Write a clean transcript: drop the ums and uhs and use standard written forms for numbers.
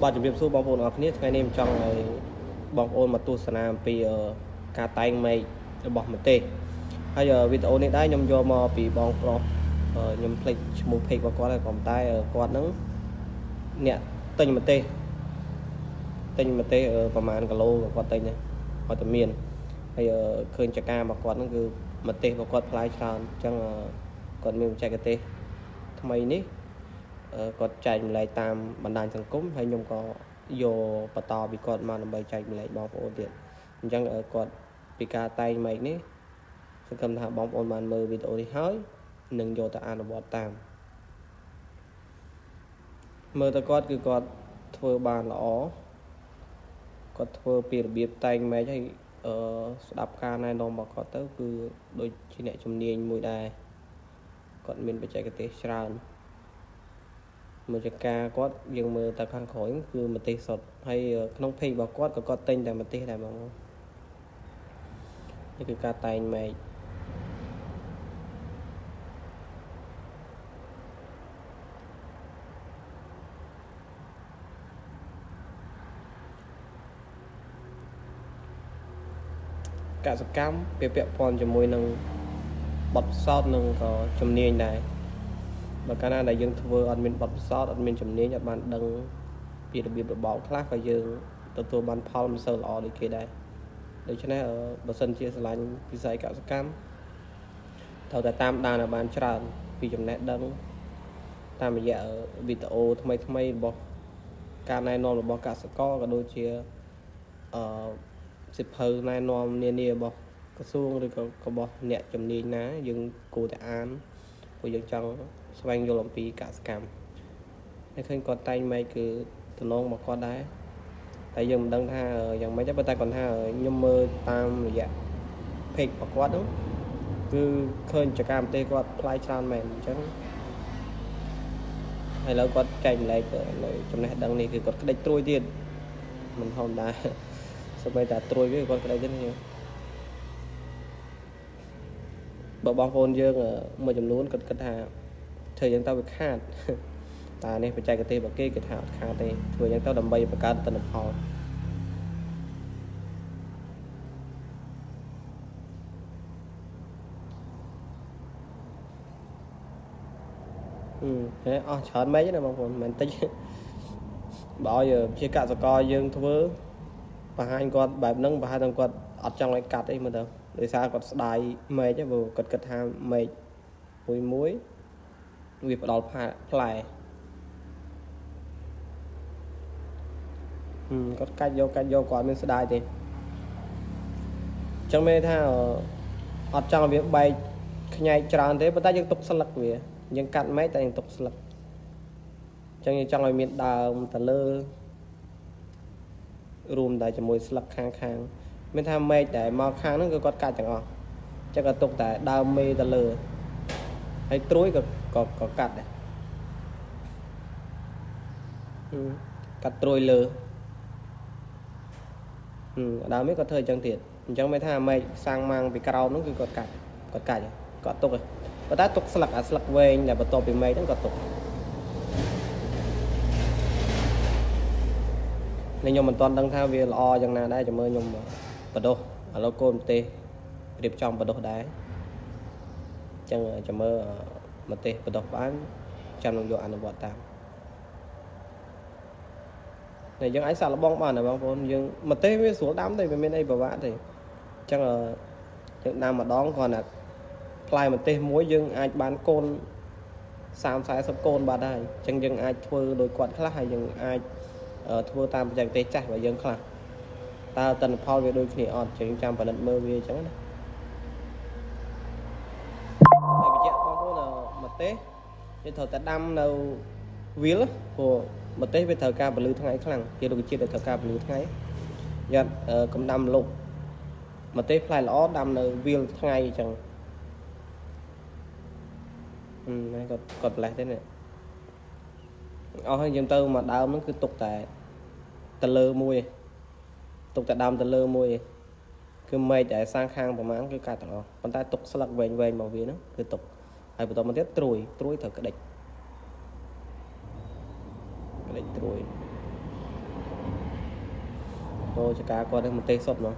បាទជំរាបសួរបងប្អូនអរគ្នាថ្ងៃនេះខ្ញុំចង់ឲ្យបងប្អូនមកទស្សនាអំពីការតែងមេឃរបស់ប្រទេសហើយវីដេអូនេះដែរខ្ញុំយកមកពីបងប្រុសខ្ញុំភ្លេចឈ្មោះពេករបស់គាត់ហើយក៏តែគាត់នឹងអ្នកទិញម្ទេសប្រហែលគីឡូគាត់ទិញហើយតែមានហើយឃើញចការរបស់គាត់ហ្នឹងគឺម្ទេសរបស់គាត់ផ្លែច្រើនអញ្ចឹងគាត់មានបច្ចេកទេសថ្មីនេះគាត់ចែកម្លែកតាមបណ្ដាញសង្គមហើយខ្ញុំក៏យកបន្តពីគាត់មកដើម្បីចែកម្លែកបងប្អូនទៀតអញ្ចឹងគាត់ពីការតែងម៉េចនេះសង្ឃឹមថាបងប្អូនបានមើលវីដេអូនេះហើយនឹងយកទៅអនុវត្តតាមមើលទៅគាត់គឺគាត់ធ្វើបានល្អគាត់ធ្វើពីរបៀបតែងម៉េចហើយស្ដាប់ការណែនាំរបស់គាត់ទៅគឺដូចជាអ្នកជំនាញមួយដែរគាត់មានបច្ចេកទេសច្រើនមួយចការគាត់យើងមើលទៅខាងក្រោយគឺម្ទេសសុទ្ធហើយក្នុងเพจរបស់គាត់ក៏គាត់ទិញតែម្ទេសដែរបងប្អូននេះគឺការតែងម៉េចកសកម្មពាក់ព័ន្ធជាមួយនឹងបទពិសោធន៍នឹងក៏ជំនាញដែរបើកាលណាដែលយើងធ្វើអត់មានបទពិសោធន៍អត់មានជំនាញអត់បានដឹងពីរបៀបរបបខ្លះក៏យើងទទួលបានផលមិនសូវល្អដូចគេដែរដូច្នេះបើសិនជាស្រឡាញ់វិស័យកសកម្មត្រូវតែតាមដានឲ្យបានច្រើនពីចំណេះដឹងតាមរយៈវីដេអូថ្មីរបស់ការណែនាំរបស់កសិករក៏ដូចជាសិភៅណែនាំនានារបស់ក្រសួងឬក៏របស់អ្នកជំនាញណាយើងគួរតែអានព្រោះយើងចង់ស្វែងយល់អំពីកសិកម្មហើយឃើញគាត់តែងម៉េចគឺតំណងមកគាត់ដែរតែយើងមិនដឹងថាយ៉ាងម៉េចទេប៉ុន្តែគាត់ថាខ្ញុំមើលតាមរយៈ page របស់គាត់ហ្នឹងគឺឃើញចការប្រទេសគាត់ផ្លាយច្រើនមែនអញ្ចឹងហើយឥឡូវគាត់ចែកម្លែកនៅចំណេះដឹងនេះគឺគាត់ក្តិចត្រួយទៀតមិនធម្មតាសូម្បីតែត្រួយវាគាត់ក្តិចទៀតនេះបើបងប្អូនយើងមួយចំនួនគាត់គិតថាធ្វើយ៉ាងទៅវាខាតតែនេះបច្ចេកទេសរបស់គេគេថាអត់ខាតទេធ្វើយ៉ាងទៅដើម្បីបង្កើតទិន្នផលហេអស់ច្រើនម៉េចណាបងប្អូនមិនតិចបើឲ្យជាកសិករយើងធ្វើបង្ហាញគាត់បែបហ្នឹងប្រហែលតែគាត់អត់ចង់ឲ្យកាត់អីមើលទៅដោយសារគាត់ស្ដាយម៉េចព្រោះគាត់គិតថាម៉េចមួយវាផ្ដល់ផ្លែគាត់កាច់យកគាត់មានស្ដាយទេអញ្ចឹងមានថាអត់ចង់ឲ្យវាបែកខ្ញែកច្រើនទេប៉ុន្តែយើងទុកស្លឹកវាយើងកាត់ម៉េចតែយើងទុកស្លឹកអញ្ចឹងយើងចង់ឲ្យមានដើមទៅលើរួមតែជាមួយស្លឹកខាងមានថាម៉េចដែលមកខាងហ្នឹងគឺគាត់កាច់ទាំងអស់អញ្ចឹងក៏ទុកតែដើមមេទៅលើហើយត្រួយក៏កាត់ដែរកាត់ត្រួយលើដើមនេះគាត់ធ្វើអញ្ចឹងទៀតអញ្ចឹងមានថាម៉េចសាំងម៉ាំងពីក្រោមហ្នឹងគឺគាត់កាច់គាត់ទុកប៉ុន្តែទុកស្លឹកអាស្លឹកវែងដែលបន្ទាប់ពីម៉េចហ្នឹងគាត់ទុកខ្ញុំមិនទាន់ដឹងថាវាល្អយ៉ាងណាដែរចាំមើលខ្ញុំបដោះឥឡូវកូនម្ទេសរៀបចំបដោះដែរអញ្ចឹងចាំមើលម្ទេសបដោះបានចាំនឹងយកអនុវត្តតាមតែយើងអាចសាក់លបងបានណាបងប្អូនយើងម្ទេសវាស្រួលដាំទេវាមានអីពិបាកទេអញ្ចឹងយើងដាំម្ដងគ្រាន់តែផ្លែម្ទេសមួយយើងអាចបានកូន30-40កូនបាត់ហើយអញ្ចឹងយើងអាចធ្វើដោយគាត់ខ្លះហើយយើងអាចធ្វើតាមបច្ចេកទេសចាស់របស់យើងខ្លះតើទិន្នផលវាដូចគ្នាអត់យើងចាំផលិតមើលវាអញ្ចឹងណាហើយបញ្ជាក់បងប្អូនម្ទេសយើងត្រូវតែដាំនៅវាលព្រោះម្ទេសវាត្រូវការពន្លឺថ្ងៃខ្លាំងជារុក្ខជាតិដែលត្រូវការពន្លឺថ្ងៃយ៉ាត់កំដាំលុបម្ទេសផ្លែល្អដាំនៅវាលថ្ងៃអញ្ចឹងគាត់ប្រឡេះទេនេះអស់ហើយយើងទៅមកដើមហ្នឹងគឺទុកតែលើមួយទុកតែដើមទៅលើមួយគឺមេឃដែលសាងខាងប្រមាណគឺកាត់ទាំងអស់ប៉ុន្តែទុកស្លឹកវែងមកវាហ្នឹងគឺទុកហើយបន្តមកទៀតត្រួយត្រូវក្តិចត្រួយ ចការគាត់នឹងមន្ទេសសុទ្ធមក